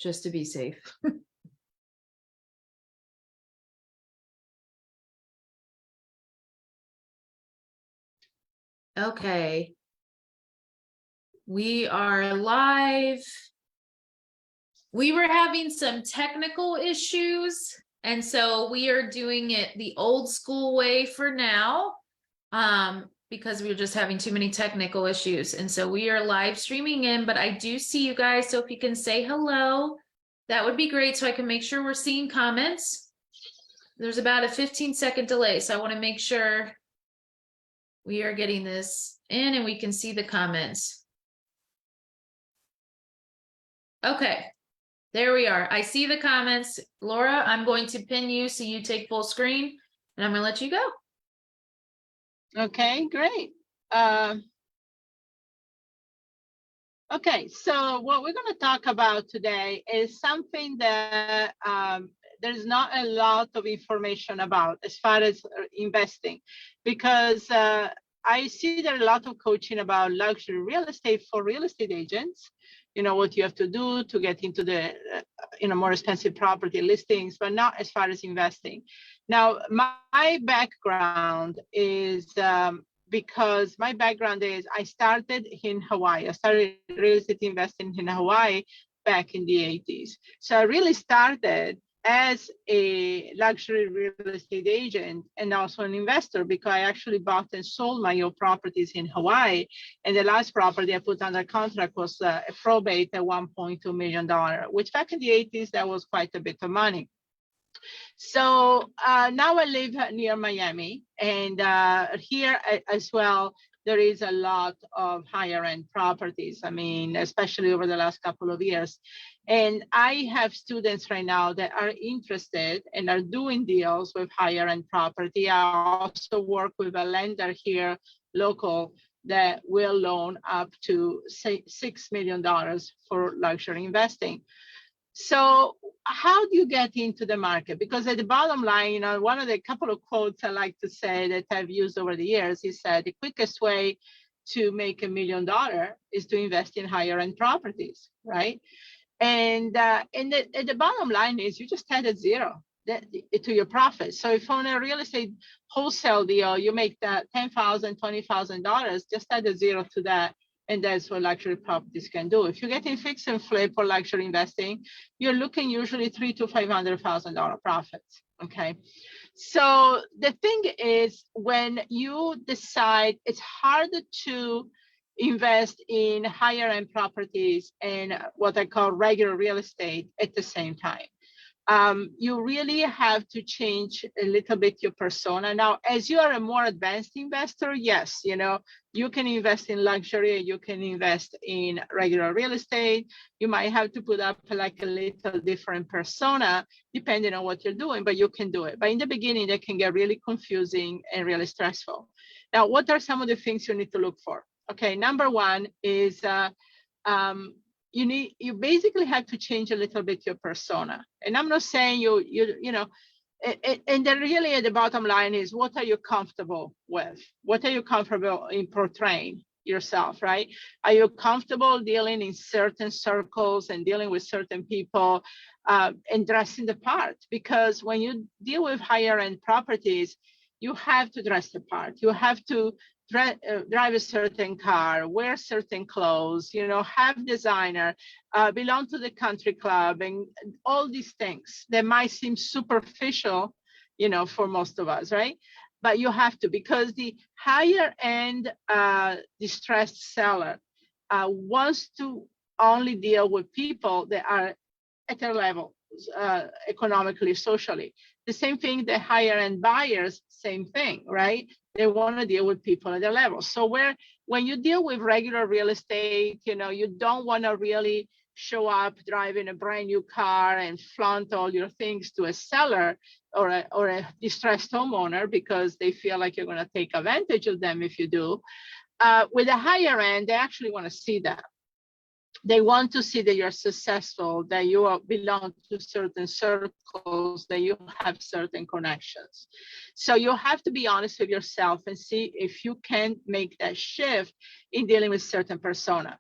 just to be safe. Okay. We are live. We were having some technical issues, and so we are doing it the old school way for now, because we were just having too many technical issues. And so we are live streaming in, but I do see you guys. So if you can say hello, that would be great, so I can make sure we're seeing comments. There's about a 15-second delay, so I want to make sure we are getting this in and we can see the comments. Okay, there we are. I see the comments. Laura, I'm going to pin you so you take full screen, and I'm going to let you go. Okay, great. Okay, so what we're going to talk about today is something that there's not a lot of information about as far as investing, because I see there are a lot of coaching about luxury real estate for real estate agents. You know, what you have to do to get into the more expensive property listings, but not as far as investing. Now, my background is because my background is I started in Hawaii. I started real estate investing in Hawaii back in the 80s. So I really started as a luxury real estate agent and also an investor, because I actually bought and sold my own properties in Hawaii. And the last property I put under contract was a probate at $1.2 million, which back in the 80s, that was quite a bit of money. So now I live near Miami, and here as well, there is a lot of higher end properties. I mean, especially over the last couple of years. And I have students right now that are interested and are doing deals with higher end property. I also work with a lender here, local, that will loan up to say $6 million for luxury investing. So how do you get into the market? Because at the bottom line, you know, one of the couple of quotes I like to say that I've used over the years is that the quickest way to make $1 million is to invest in higher end properties, right? And the bottom line is you just add a zero to your profit. So if on a real estate wholesale deal, you make that $10,000, $20,000, just add a zero to that. And that's what luxury properties can do. If you're getting fix and flip for luxury investing, you're looking usually $300,000 to $500,000 profits. Okay. So the thing is, when you decide, it's harder to invest in higher end properties and what I call regular real estate at the same time. You really have to change a little bit your persona. Now, as you are a more advanced investor, yes, you know, you can invest in luxury, you can invest in regular real estate. You might have to put up like a little different persona depending on what you're doing, but you can do it. But in the beginning, that can get really confusing and really stressful. Now, what are some of the things you need to look for? Okay, number one is you basically have to change a little bit your persona. And I'm not saying you know, and then really at the bottom line is, what are you comfortable with? What are you comfortable in portraying yourself, right? Are you comfortable dealing in certain circles and dealing with certain people and dressing the part? Because when you deal with higher end properties, you have to dress the part. You have to drive a certain car, wear certain clothes, you know, have designer, belong to the country club, and all these things that might seem superficial, you know, for most of us, right? But you have to, because the higher end distressed seller wants to only deal with people that are at their level, economically, socially. The same thing, the higher end buyers, same thing, right? They want to deal with people at their level. So when you deal with regular real estate, you know, you don't want to really show up driving a brand new car and flaunt all your things to a seller or a distressed homeowner, because they feel like you're going to take advantage of them if you do. With a higher end, they actually want to see that. They want to see that you're successful, that you belong to certain circles, that you have certain connections. So you have to be honest with yourself and see if you can make that shift in dealing with certain persona.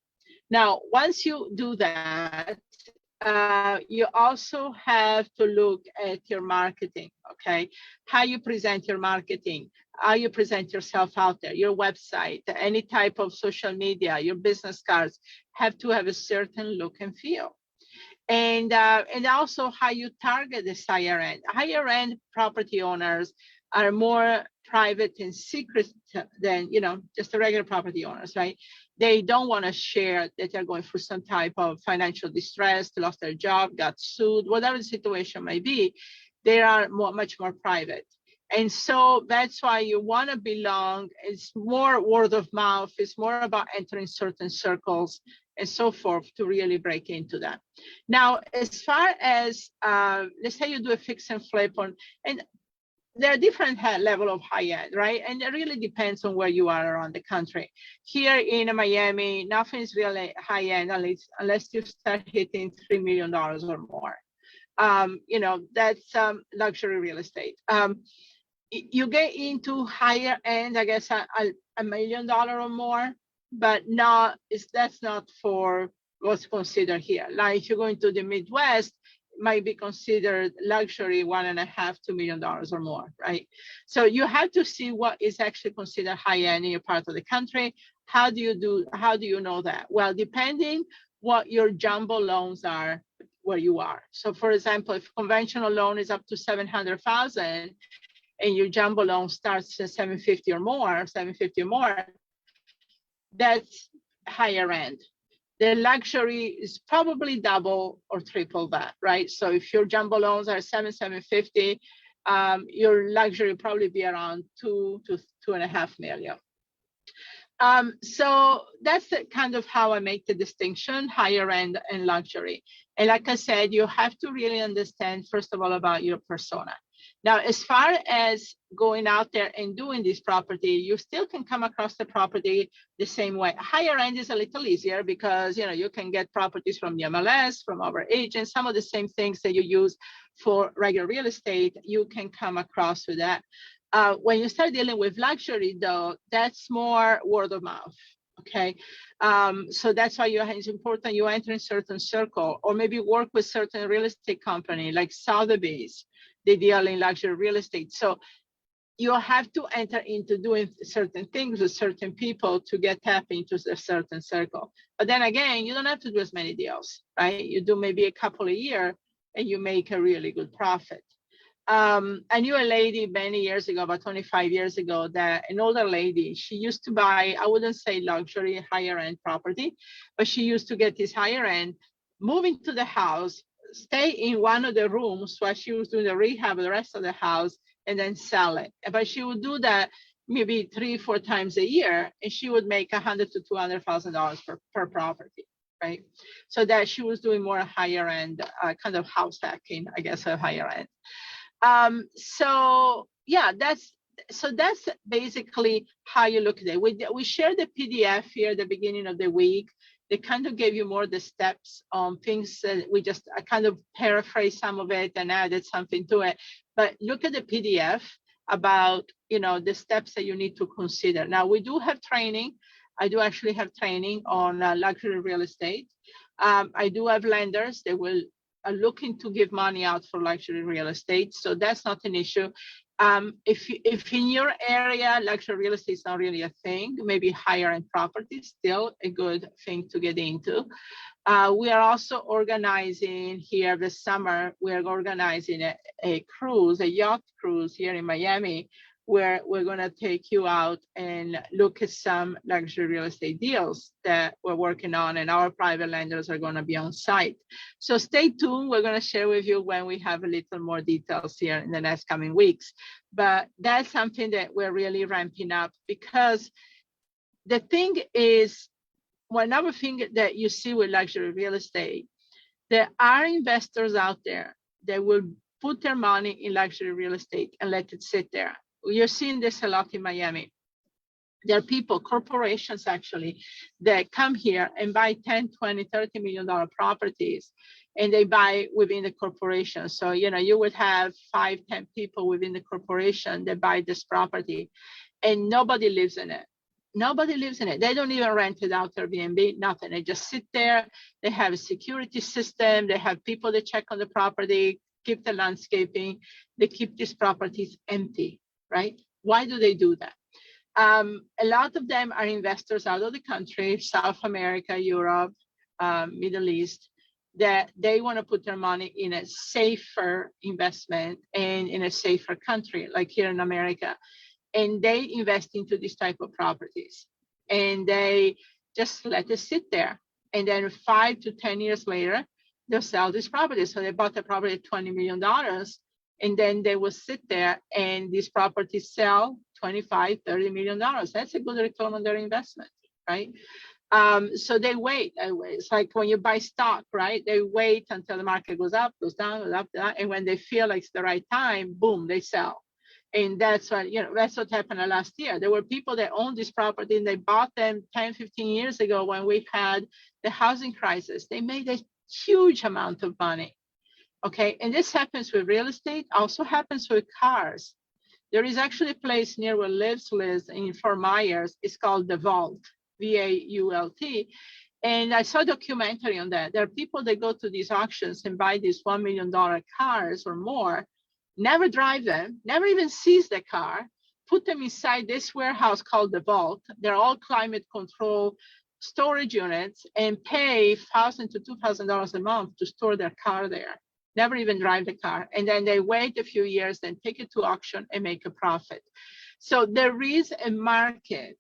Now, once you do that, you also have to look at your marketing, okay? How you present your marketing, how you present yourself out there, your website, any type of social media, your business cards have to have a certain look and feel. And also how you target this higher end. Higher end property owners are more private and secret than, just the regular property owners, right? They don't want to share that they're going through some type of financial distress, lost their job, got sued, whatever the situation may be. They are much more private. And so that's why you want to belong. It's more word of mouth. It's more about entering certain circles and so forth to really break into that. Now, as far as, let's say you do a fix and flip and there are different level of high end, right? And it really depends on where you are around the country. Here in Miami, nothing is really high end unless you start hitting $3 million or more. That's luxury real estate. You get into higher end, I guess, $1 million or more, but that's not for what's considered here. Like if you're going to the Midwest, it might be considered luxury, $1.5 to $2 million or more, right? So you have to see what is actually considered high end in your part of the country. How do you know that? Well, depending what your jumbo loans are where you are. So for example, if conventional loan is up to 700,000 and your jumbo loan starts at 750 or more, that's higher end. The luxury is probably double or triple that, right? So if your jumbo loans are 750, your luxury will probably be around 2 to 2.5 million. So that's kind of how I make the distinction, higher end and luxury. And like I said, you have to really understand, first of all, about your persona. Now, as far as going out there and doing this property, you still can come across the property the same way. Higher end is a little easier because, you can get properties from the MLS, from our agents, some of the same things that you use for regular real estate, you can come across with that. When you start dealing with luxury, though, that's more word of mouth. Okay, so that's why it's important you enter in certain circle or maybe work with certain real estate company like Sotheby's. They deal in luxury real estate. So you have to enter into doing certain things with certain people to get tapped into a certain circle. But then again, you don't have to do as many deals, right? You do maybe a couple a year and you make a really good profit. I knew a lady many years ago, about 25 years ago, that an older lady, she used to buy, I wouldn't say luxury, higher end property, but she used to get this higher end, move into the house, stay in one of the rooms while she was doing the rehab of the rest of the house, and then sell it. But she would do that maybe 3-4 times a year, and she would make $100,000 to $200,000 per property, right? So that she was doing more higher end, kind of house hacking, I guess, a higher end. So yeah, that's basically how you look at it. We shared the PDF here at the beginning of the week. They kind of gave you more the steps on things that I kind of paraphrased some of it and added something to it. But look at the PDF about, the steps that you need to consider. Now, we do have training. I do actually have training on luxury real estate. I do have lenders that are looking to give money out for luxury real estate. So that's not an issue. If in your area, luxury real estate is not really a thing, maybe higher end property is still a good thing to get into. We are also organizing here this summer, we are organizing a yacht cruise here in Miami, where we're going to take you out and look at some luxury real estate deals that we're working on, and our private lenders are going to be on site. So stay tuned. We're going to share with you when we have a little more details here in the next coming weeks. But that's something that we're really ramping up, because the thing is, another thing that you see with luxury real estate, there are investors out there that will put their money in luxury real estate and let it sit there. You're seeing this a lot in Miami. There are people, corporations actually, that come here and buy 10, 20, $30 million properties, and they buy within the corporation. So, you would have 5, 10 people within the corporation that buy this property, and nobody lives in it. Nobody lives in it. They don't even rent it out Airbnb, nothing. They just sit there. They have a security system. They have people that check on the property, keep the landscaping. They keep these properties empty, right? Why do they do that? A lot of them are investors out of the country, South America, Europe, Middle East, that they want to put their money in a safer investment and in a safer country, like here in America. And they invest into this type of properties. And they just let it sit there. And then 5 to 10 years later, they'll sell this property. So they bought the property at $20 million. And then they will sit there and these properties sell $25, $30 million. That's a good return on their investment, right? So they wait. It's like when you buy stock, right? They wait until the market goes up, goes down, goes up, down. And when they feel like it's the right time, boom, they sell. And that's what happened last year. There were people that owned this property and they bought them 10, 15 years ago when we had the housing crisis. They made a huge amount of money. Okay, and this happens with real estate, also happens with cars. There is actually a place near where Liz lives in Fort Myers. It's called The Vault, VAULT. And I saw a documentary on that. There are people that go to these auctions and buy these $1 million cars or more, never drive them, never even sees the car, put them inside this warehouse called The Vault. They're all climate control storage units and pay $1,000 to $2,000 a month to store their car there. Never even drive the car. And then they wait a few years, then take it to auction and make a profit. So there is a market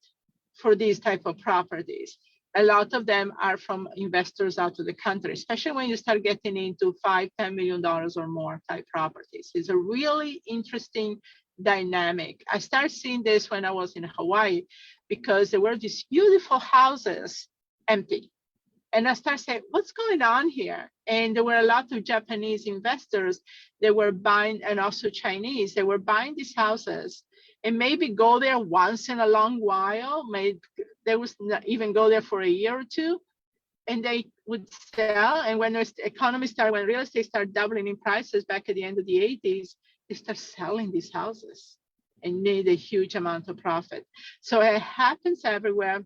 for these type of properties. A lot of them are from investors out of the country, especially when you start getting into $5, $10 million or more type properties. It's a really interesting dynamic. I started seeing this when I was in Hawaii because there were these beautiful houses empty. And I started saying, what's going on here? And there were a lot of Japanese investors that were buying, and also Chinese, they were buying these houses and maybe go there once in a long while. Maybe they would not even go there for a year or two, and they would sell. And when the economy started, when real estate started doubling in prices back at the end of the 80s, they started selling these houses and made a huge amount of profit. So it happens everywhere.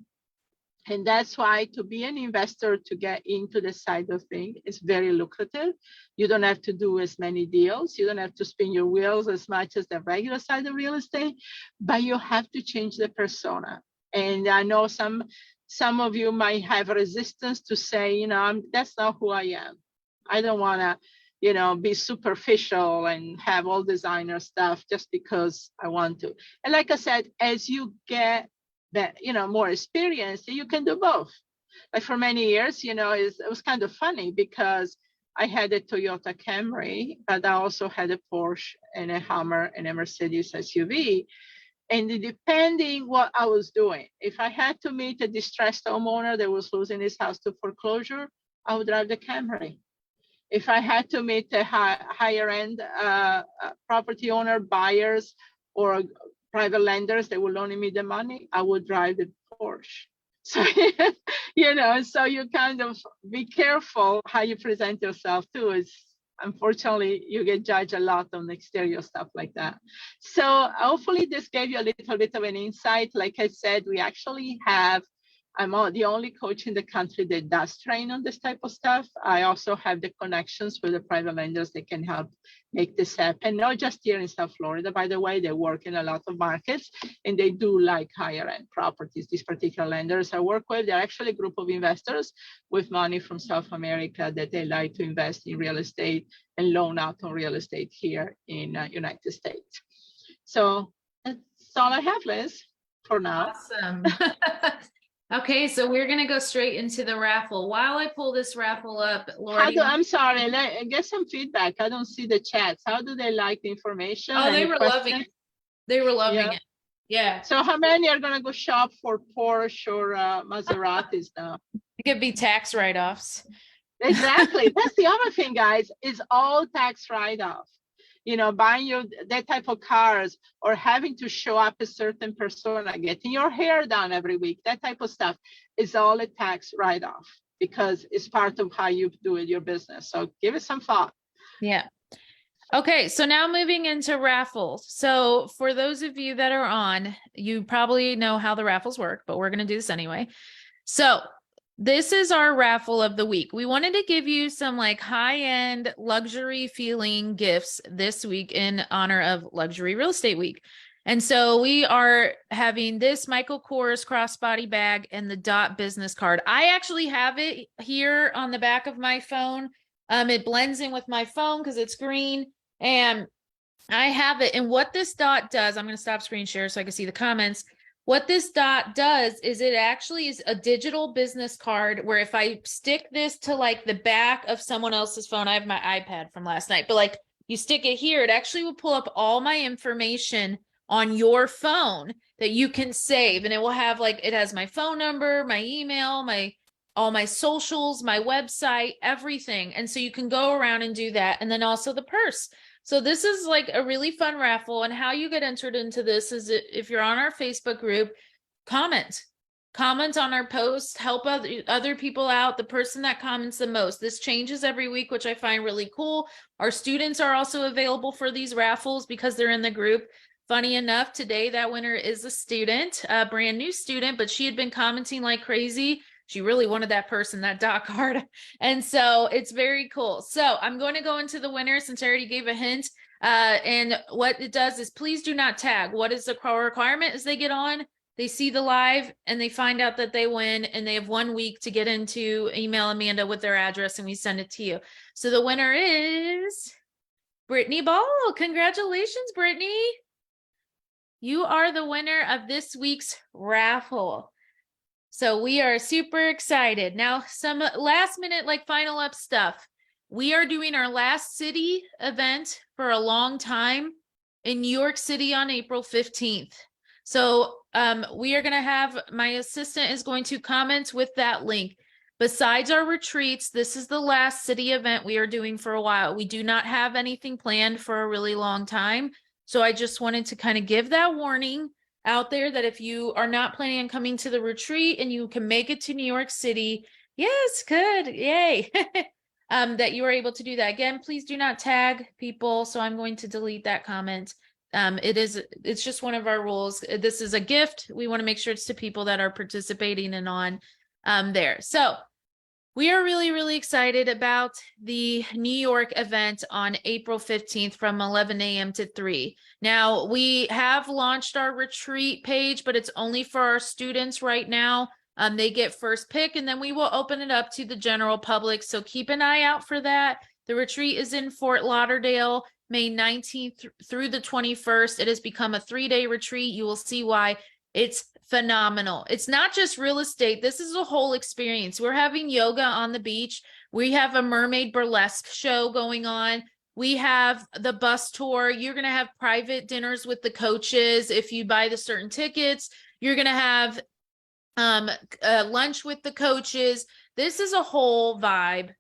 And that's why to be an investor, to get into the side of things, is very lucrative. You don't have to do as many deals. You don't have to spin your wheels as much as the regular side of real estate, but you have to change the persona. And I know some of you might have resistance to say, that's not who I am. I don't want to, be superficial and have all designer stuff just because I want to. And like I said, as you get that, more experience, you can do both. Like for many years, it was kind of funny because I had a Toyota Camry, but I also had a Porsche and a Hummer and a Mercedes SUV. And depending what I was doing, if I had to meet a distressed homeowner that was losing his house to foreclosure, I would drive the Camry. If I had to meet a higher end property owner, buyers, or private lenders that will loan me the money, I would drive the Porsche. So, so you kind of be careful how you present yourself too. Is unfortunately, you get judged a lot on exterior stuff like that. So hopefully this gave you a little bit of an insight. Like I said, we actually have, I'm the only coach in the country that does train on this type of stuff. I also have the connections with the private lenders that can help make this happen, not just here in South Florida, by the way. They work in a lot of markets and they do like higher end properties. These particular lenders I work with, they're actually a group of investors with money from South America that they like to invest in real estate and loan out on real estate here in United States. So that's all I have, Liz, for now. Awesome. Okay, so we're gonna go straight into the raffle. While I pull this raffle up, Laura, I'm sorry, get some feedback. I don't see the chats. How do they like the information? oh, they were loving it. They were loving it. Yeah. So how many are gonna go shop for Porsche or Maseratis now? It could be tax write-offs. Exactly. That's the other thing, guys, is all tax write-off. Buying that type of cars or having to show up a certain persona, getting your hair done every week, that type of stuff is all a tax write-off because it's part of how you do it, your business. So give it some thought. Yeah. Okay, so now moving into raffles. So for those of you that are on, you probably know how the raffles work, but we're going to do this anyway. So this is our raffle of the week. We wanted to give you some like high-end luxury feeling gifts this week in honor of Luxury Real Estate Week. And so we are having this Michael Kors crossbody bag and the Dot business card. I actually have it here on the back of my phone. It blends in with my phone because it's green. And I have it. And what this Dot does, I'm going to stop screen share so I can see the comments. What this Dot does is it actually is a digital business card where if I stick this to like the back of someone else's phone, I have my iPad from last night, but like you stick it here, it actually will pull up all my information on your phone that you can save. And it will have like, it has my phone number, my email, all my socials, my website, everything. And so you can go around and do that. And then also the purse. So this is like a really fun raffle, and how you get entered into this is if you're on our Facebook group, comment on our post, help other people out, the person that comments the most. This changes every week, which I find really cool. Our students are also available for these raffles because they're in the group. Funny enough, today that winner is a student, a brand new student, but she had been commenting like crazy. She really wanted that person, that Dot card. And so it's very cool. So I'm going to go into the winner since I already gave a hint. And what it does is please do not tag. What is the requirement is they get on, they see the live, and they find out that they win, and they have 1 week to get into email Amanda with their address, and we send it to you. So the winner is Brittany Ball. Congratulations, Brittany. You are the winner of this week's raffle. So we are super excited. Now, some last minute, like final up stuff. We are doing our last city event for a long time in New York City on April 15th. So we are going to have, my assistant is going to comment with that link. Besides our retreats, this is the last city event we are doing for a while. We do not have anything planned for a really long time. So I just wanted to kind of give that warning out there that if you are not planning on coming to the retreat and you can make it to New York City, yes, good, yay, that you are able to do that. Again, please do not tag people. So I'm going to delete that comment. It's just one of our rules. This is a gift. We want to make sure it's to people that are participating and on there. So we are really, really excited about the New York event on April 15th from 11 a.m. to 3. Now, we have launched our retreat page, but it's only for our students right now. They get first pick, and then we will open it up to the general public. So keep an eye out for that. The retreat is in Fort Lauderdale, May 19th through the 21st. It has become a 3-day retreat. You will see why. It's phenomenal. It's not just real estate. This is a whole experience. We're having yoga on the beach. We have a mermaid burlesque show going on. We have the bus tour. You're going to have private dinners with the coaches. If you buy the certain tickets, you're going to have lunch with the coaches. This is a whole vibe.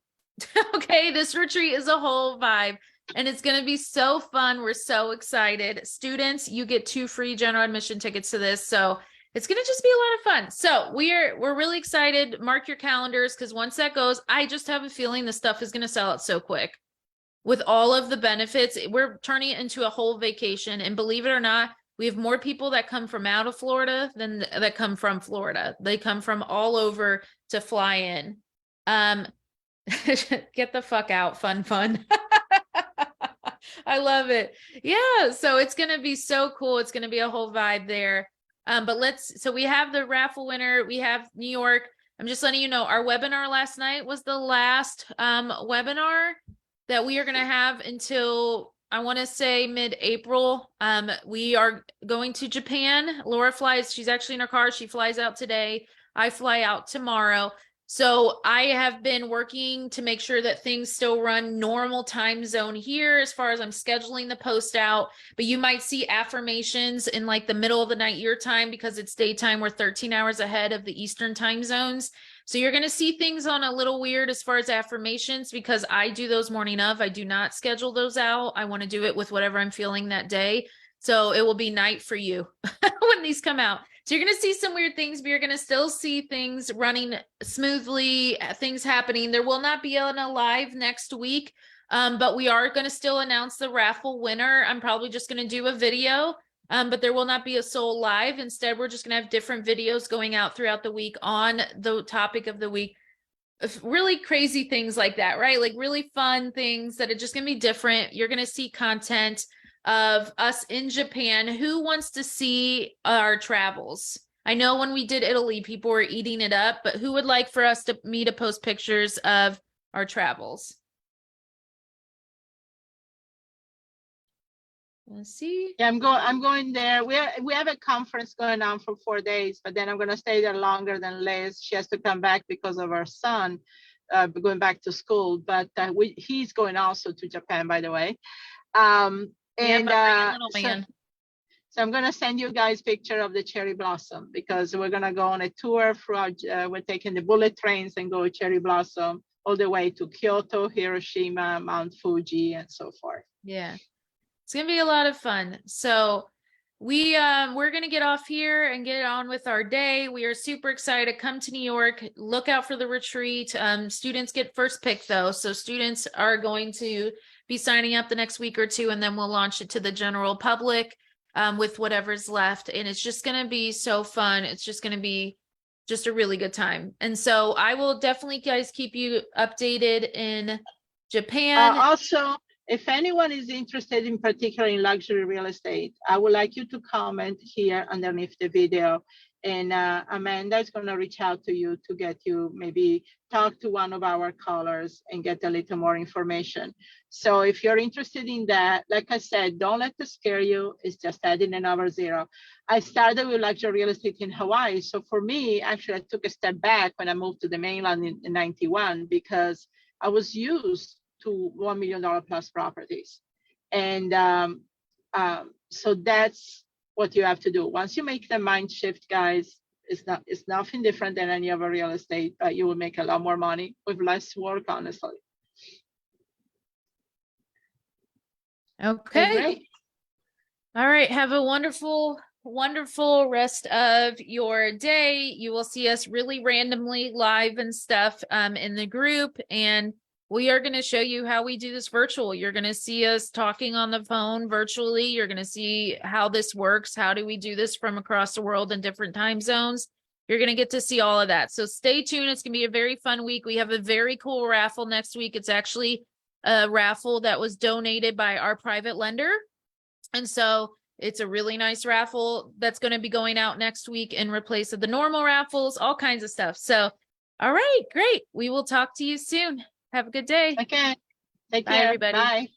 Okay, this retreat is a whole vibe. And it's going to be so fun. We're so excited. Students, you get 2 free general admission tickets to this. So it's going to just be a lot of fun. So we're really excited. Mark your calendars, because once that goes, I just have a feeling the stuff is going to sell out so quick. With all of the benefits, we're turning it into a whole vacation. And believe it or not, we have more people that come from out of Florida than that come from Florida. They come from all over to fly in. Get the fuck out, fun. I love it. Yeah, so it's going to be so cool. It's going to be a whole vibe there. So we have the raffle winner. We have New York. I'm just letting you know, our webinar last night was the last webinar that we are going to have until, I want to say, mid-April. We are going to Japan. Laura flies. She's actually in her car. She flies out today. I fly out tomorrow. So I have been working to make sure that things still run normal time zone here as far as I'm scheduling the post out. But you might see affirmations in like the middle of the night your time, because it's daytime. We're 13 hours ahead of the Eastern time zones. So you're going to see things on a little weird as far as affirmations, because I do those morning of. I do not schedule those out. I want to do it with whatever I'm feeling that day. So it will be night for you when these come out. So you're going to see some weird things, but you're going to still see things running smoothly, things happening. There will not be on a live next week. But we are going to still announce the raffle winner. I'm probably just going to do a video, but there will not be a soul live. Instead, we're just going to have different videos going out throughout the week on the topic of the week. Really crazy things like that, right? Like really fun things that are just going to be different. You're going to see content of us in Japan. Who wants to see our travels? I know when we did Italy, people were eating it up, but who would like for me to post pictures of our travels? Let's see. Yeah, I'm going there. We have a conference going on for 4 days, but then I'm going to stay there longer than Liz. She has to come back because of her son going back to school. But he's going also to Japan, by the way. So I'm going to send you guys picture of the cherry blossom because we're going to go on a tour throughout. We're taking the bullet trains and go cherry blossom all the way to Kyoto, Hiroshima, Mount Fuji, and so forth. Yeah. It's gonna be a lot of fun. So we're gonna get off here and get on with our day. We are super excited. Come to New York. Look out for the retreat. Students get first pick though, so students are going to be signing up the next week or two, and then we'll launch it to the general public with whatever's left. And it's just gonna be so fun. It's just gonna be just a really good time. And so I will definitely, guys, keep you updated in Japan. Also, if anyone is interested in particular in luxury real estate, I would like you to comment here underneath the video. And Amanda is going to reach out to you to get you maybe talk to one of our callers and get a little more information. So if you're interested in that, like I said, don't let it scare you. It's just adding another zero. I started with luxury real estate in Hawaii. So for me, actually, I took a step back when I moved to the mainland in 91 because I was used to $1 million plus properties. And so that's what you have to do. Once you make the mind shift, guys, it's nothing different than any other real estate, but you will make a lot more money with less work, honestly. Okay. Great. All right. Have a wonderful rest of your day. You will see us really randomly live and stuff in the group, and we are going to show you how we do this virtual. You're going to see us talking on the phone virtually. You're going to see how this works. How do we do this from across the world in different time zones? You're going to get to see all of that. So stay tuned. It's going to be a very fun week. We have a very cool raffle next week. It's actually a raffle that was donated by our private lender. And so it's a really nice raffle that's going to be going out next week in replace of the normal raffles, all kinds of stuff. So, all right, great. We will talk to you soon. Have a good day. Okay. Take Bye, care. everybody. Bye.